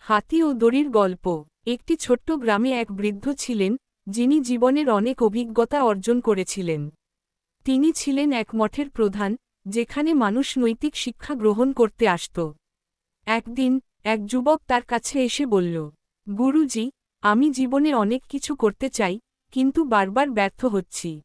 হাতি ও দড়ির গল্প। একটি ছোট্ট গ্রামে এক বৃদ্ধ ছিলেন, যিনি জীবনের অনেক অভিজ্ঞতা অর্জন করেছিলেন। তিনি ছিলেন এক মঠের প্রধান, যেখানে মানুষ নৈতিক শিক্ষা গ্রহণ করতে আসত। একদিন এক যুবক তার কাছে এসে বলল, গুরুজি, আমি জীবনে অনেক কিছু করতে চাই, কিন্তু বারবার ব্যর্থ হচ্ছি।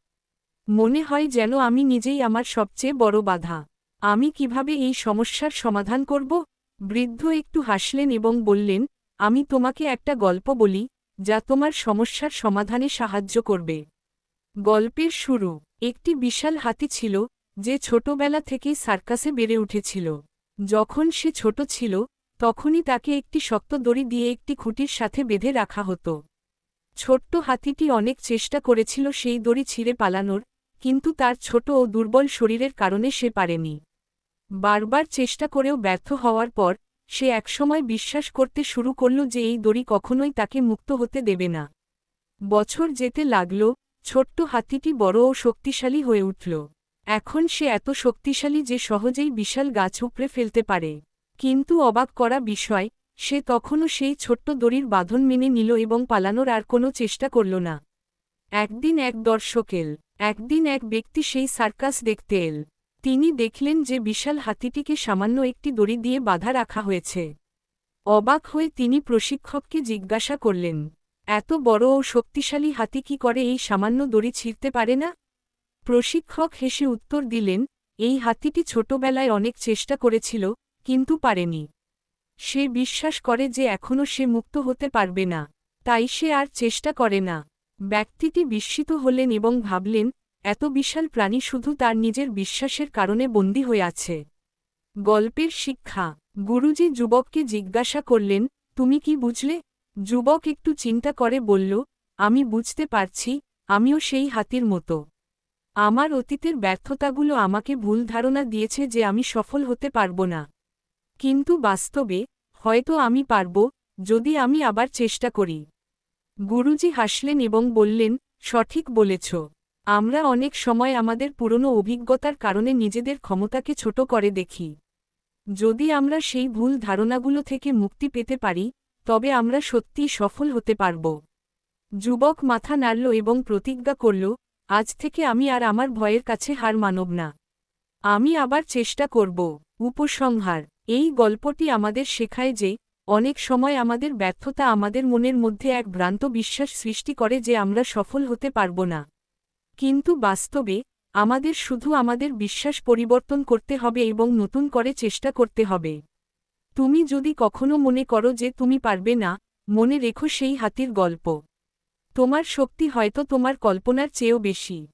মনে হয় যেন আমি নিজেই আমার সবচেয়ে বড় বাধা। আমি কিভাবে এই সমস্যার সমাধান করব? বৃদ্ধ একটু হাসলেন এবং বললেন, আমি তোমাকে একটা গল্প বলি, যা তোমার সমস্যার সমাধানে সাহায্য করবে। গল্পের শুরু। একটি বিশাল হাতি ছিল, যে ছোটবেলা থেকেই সার্কাসে বেড়ে উঠেছিল। যখন সে ছোট ছিল, তখনই তাকে একটি শক্ত দড়ি দিয়ে একটি খুঁটির সাথে বেঁধে রাখা হতো। ছোট্ট হাতিটি অনেক চেষ্টা করেছিল সেই দড়ি ছিঁড়ে পালানোর, কিন্তু তার ছোট ও দুর্বল শরীরের কারণে সে পারেনি। বারবার চেষ্টা করেও ব্যর্থ হওয়ার পর, সে একসময় বিশ্বাস করতে শুরু করল যে এই দড়ি কখনোই তাকে মুক্ত হতে দেবে না। বছর যেতে লাগল, ছোট্ট হাতিটি বড় ও শক্তিশালী হয়ে উঠল। এখন সে এত শক্তিশালী যে সহজেই বিশাল গাছ উপড়ে ফেলতে পারে। কিন্তু অবাক করা বিষয়, সে তখনও সেই ছোট্ট দড়ির বাঁধন মেনে নিল এবং পালানোর আর কোনো চেষ্টা করল না। একদিন এক ব্যক্তি সেই সার্কাস দেখতে এল। তিনি দেখলেন যে বিশাল হাতিটিকে সামান্য একটি দড়ি দিয়ে বাঁধা রাখা হয়েছে। অবাক হয়ে তিনি প্রশিক্ষককে জিজ্ঞাসা করলেন, এত বড় ও শক্তিশালী হাতি কি করে এই সামান্য দড়ি ছিঁড়তে পারে না? প্রশিক্ষক হেসে উত্তর দিলেন, এই হাতিটি ছোটবেলায় অনেক চেষ্টা করেছিল, কিন্তু পারেনি। সে বিশ্বাস করে যে এখনও সে মুক্ত হতে পারবে না, তাই সে আর চেষ্টা করে না। ব্যক্তিটি বিস্মিত হলেন এবং ভাবলেন, এত বিশাল প্রাণী শুধু তার নিজের বিশ্বাসের কারণে বন্দী হয়ে আছে। গল্পের শিক্ষা। গুরুজি যুবককে জিজ্ঞাসা করলেন, তুমি কি বুঝলে? যুবক একটু চিন্তা করে বলল, আমি বুঝতে পারছি, আমিও সেই হাতির মতো। আমার অতীতের ব্যর্থতাগুলো আমাকে ভুল ধারণা দিয়েছে যে আমি সফল হতে পারব না। কিন্তু বাস্তবে, হয়তো আমি পারব, যদি আমি আবার চেষ্টা করি। গুরুজি হাসলেন এবং বললেন, সঠিক বলেছ। আমরা অনেক সময় আমাদের পুরনো অভিজ্ঞতার কারণে নিজেদের ক্ষমতাকে ছোট করে দেখি। যদি আমরা সেই ভুল ধারণাগুলো থেকে মুক্তি পেতে পারি, তবে আমরা সত্যিই সফল হতে পারব। যুবক মাথা নাড়ল এবং প্রতিজ্ঞা করল, আজ থেকে আমি আর আমার ভয়ের কাছে হার মানব না। আমি আবার চেষ্টা করব। উপসংহার। এই গল্পটি আমাদের শেখায় যে, অনেক সময় আমাদের ব্যর্থতা আমাদের মনের মধ্যে এক ভ্রান্ত বিশ্বাস সৃষ্টি করে যে আমরা সফল হতে পারব না। কিন্তু বাস্তবে, আমাদের শুধু আমাদের বিশ্বাস পরিবর্তন করতে হবে এবং নতুন করে চেষ্টা করতে হবে। তুমি যদি কখনো মনে করো যে তুমি পারবে না, মনে রেখো সেই হাতির গল্প। তোমার শক্তি হয়তো তোমার কল্পনার চেয়েও বেশি।